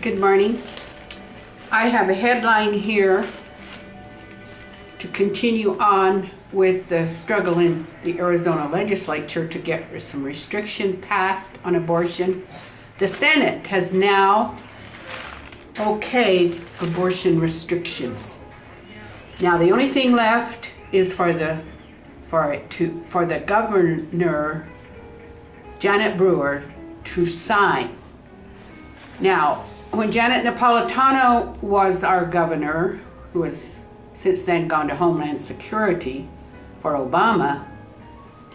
Good morning. I have a headline here to continue on with the struggle in the Arizona legislature to get some restriction passed on abortion. The Senate has now okayed abortion restrictions. Now the only thing left is for the Governor Janet Brewer to sign. Now, when Janet Napolitano was our governor, who has since then gone to Homeland Security for Obama,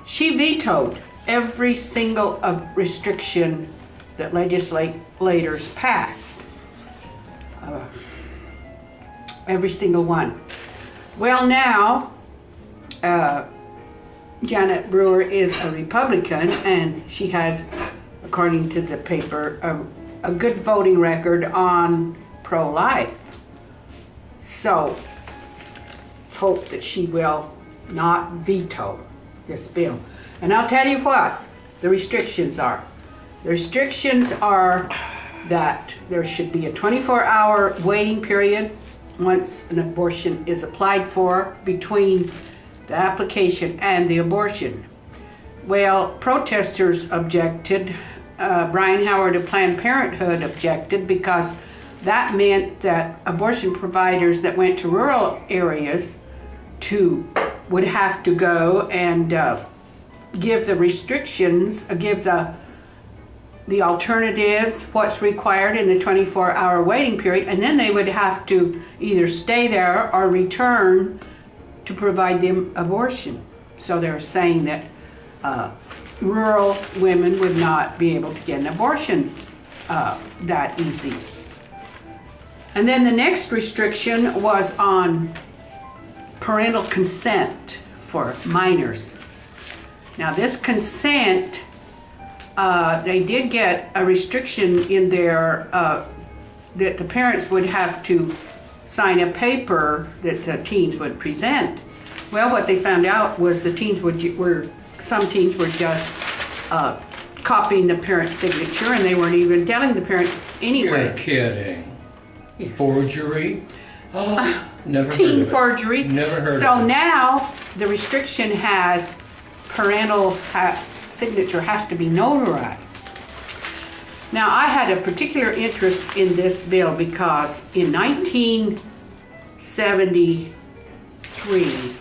she vetoed every single restriction that legislators passed. Every single one. Well, now, Janet Brewer is a Republican, and she has, according to the paper, a good voting record on pro-life. So, let's hope that she will not veto this bill. And I'll tell you what the restrictions are. The restrictions are that there should be a 24-hour waiting period once an abortion is applied for between the application and the abortion. Well, protesters objected. Brian Howard of Planned Parenthood objected because that meant that abortion providers that went to rural areas would have to go and give the restrictions, give the alternatives, what's required in the 24-hour waiting period, and then they would have to either stay there or return to provide them abortion. So they're saying that rural women would not be able to get an abortion that easy. And then the next restriction was on parental consent for minors. Now this consent, they did get a restriction in there that the parents would have to sign a paper that the teens would present. Well, what they found out was some teens were just copying the parent's signature, and they weren't even telling the parents anyway. You're kidding. Yes. Forgery? Oh, never heard Teen of it. forgery. Never heard So of it. now the restriction has parental signature has to be notarized. Now I had a particular interest in this bill because in 1973,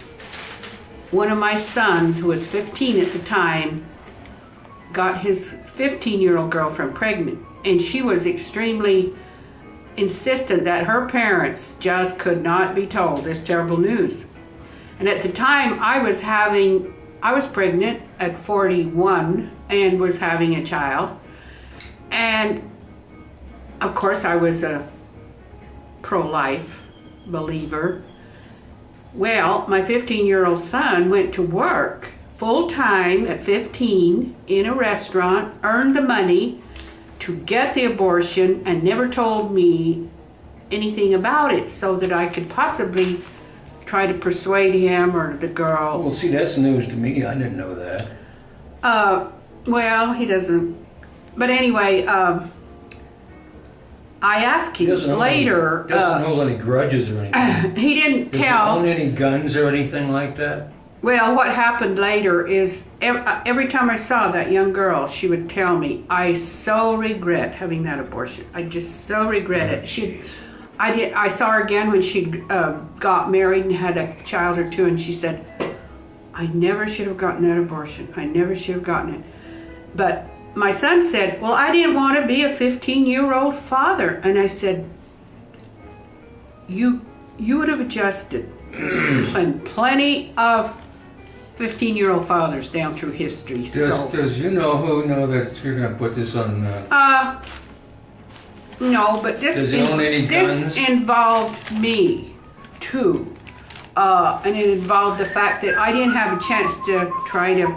one of my sons, who was 15 at the time, got his 15-year-old girlfriend pregnant, and she was extremely insistent that her parents just could not be told this terrible news. And at the time I was pregnant at 41 and was having a child. And of course I was a pro-life believer. Well, my 15-year-old son went to work full-time at 15 in a restaurant, earned the money to get the abortion, and never told me anything about it so that I could possibly try to persuade him or the girl. Well, see, that's news to me. I didn't know that. Well, he doesn't. But anyway, I asked him later. Doesn't hold any grudges or anything. He didn't tell. Does he own any guns or anything like that? Well, what happened later is every time I saw that young girl, she would tell me, "I so regret having that abortion. I just so regret it." I saw her again when she got married and had a child or two, and she said, "I never should have gotten that abortion. I never should have gotten it." But my son said, "Well, I didn't want to be a 15-year-old father." And I said, you would have adjusted. There's plenty of 15-year-old fathers down through history. Does you know who know that you're going to put this on? No, but this involved me too, and it involved the fact that I didn't have a chance to try to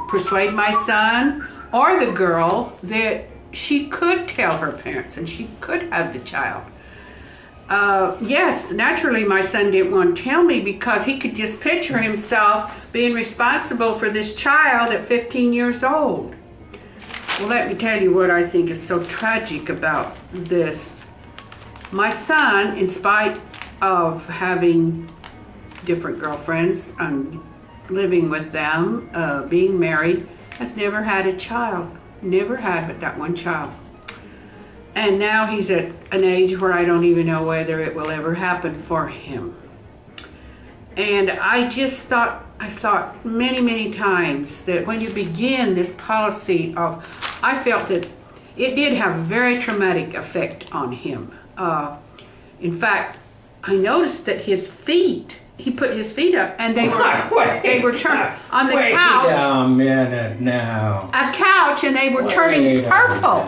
persuade my son or the girl that she could tell her parents and she could have the child. Yes, naturally my son didn't want to tell me because he could just picture himself being responsible for this child at 15 years old. Well, let me tell you what I think is so tragic about this. My son, in spite of having different girlfriends and living with them, being married, has never had a child. Never had but that one child. And now he's at an age where I don't even know whether it will ever happen for him. And I thought many, many times that when you begin this policy of, I felt that it did have a very traumatic effect on him. In fact, I noticed that his feet, he put his feet up and they were turned on the couch. Wait a minute now. A couch, and they were turning purple.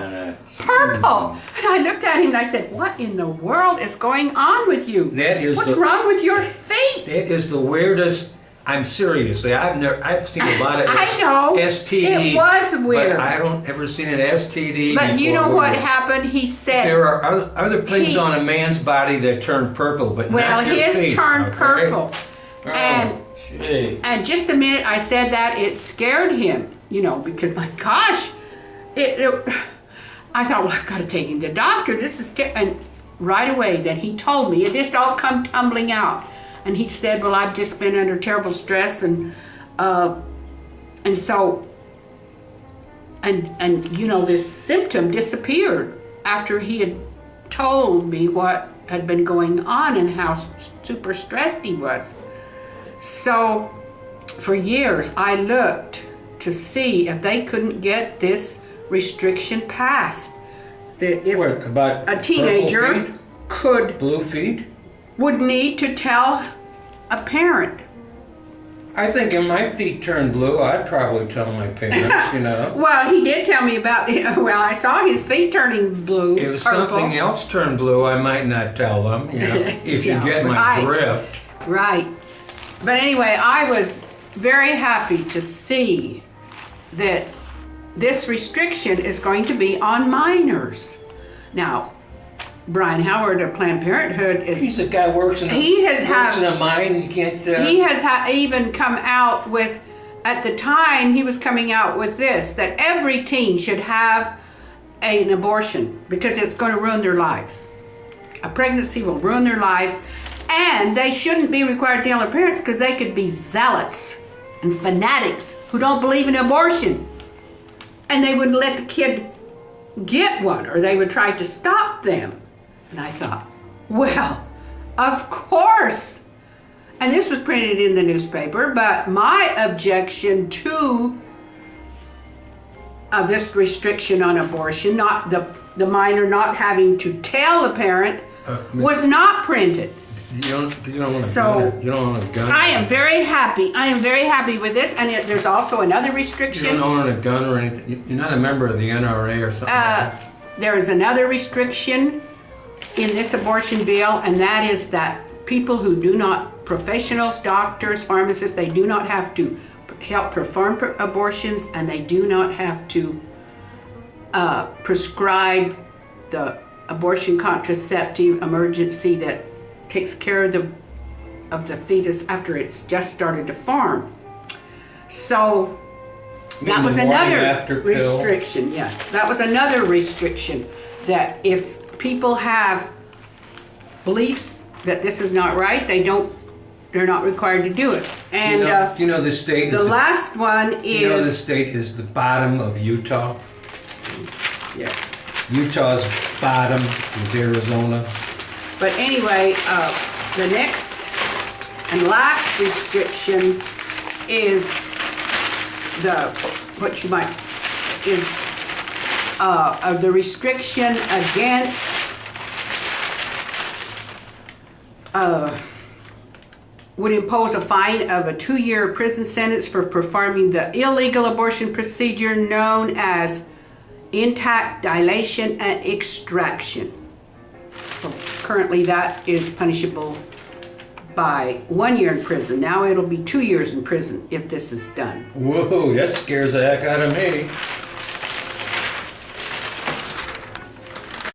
Purple. And I looked at him and I said, what in the world is going on with you? What's wrong with your feet? That is the weirdest. I'm serious. I've seen a lot of I know. STDs. It was weird. But I don't ever seen an STD. But you know before. what happened? He said There are other things on a man's body that turn purple, but not your his feet, turned okay? purple. Oh, And just a minute I said that, it scared him, because my gosh, I thought, well, I've got to take him to the doctor. This is and right away then he told me, it just all come tumbling out. And he said, well, I've just been under terrible stress and so this symptom disappeared after he had told me what had been going on and how super stressed he was. So for years I looked to see if they couldn't get this restriction passed. That if What, about a teenager purple feet? could Blue feet? would need to tell a parent. I think if my feet turned blue, I'd probably tell my parents, Well, he did tell me about I saw his feet turning blue. If purple. something else turned blue, I might not tell them, if you Yeah, get my right. drift. Right. But anyway, I was very happy to see that this restriction is going to be on minors. Now, Brian Howard of Planned Parenthood He's a guy works in a mine. You can't. He has even come out with, at the time he was coming out with this, that every teen should have an abortion because it's going to ruin their lives. A pregnancy will ruin their lives, and they shouldn't be required to tell their parents because they could be zealots and fanatics who don't believe in abortion. And they wouldn't let the kid get one, or they would try to stop them. And I thought, well, of course. And this was printed in the newspaper, but my objection to this restriction on abortion, not the minor not having to tell the parent, was not printed. You don't want a gun. I am very happy. I am very happy with this. And there's also another You restriction. don't own a gun or anything. You're not a member of the NRA or something. Like that. There is another restriction in this abortion bill, and that is that people who do not, professionals, doctors, pharmacists, they do not have to help perform abortions, and they do not have to prescribe the abortion contraceptive emergency that takes care of the fetus after it's just started to form. So that was another restriction. Yes, that was another restriction, that if people have beliefs that this is not right, they're not required to do it. And the state the last one is... You know the state is the bottom of Utah? Yes. Utah's bottom is Arizona. But anyway, the next and last restriction is the restriction against would impose a fine of a 2-year prison sentence for performing the illegal abortion procedure known as intact dilation and extraction. So currently that is punishable by 1 year in prison. Now it'll be 2 years in prison if this is done. Whoa, that scares the heck out of me.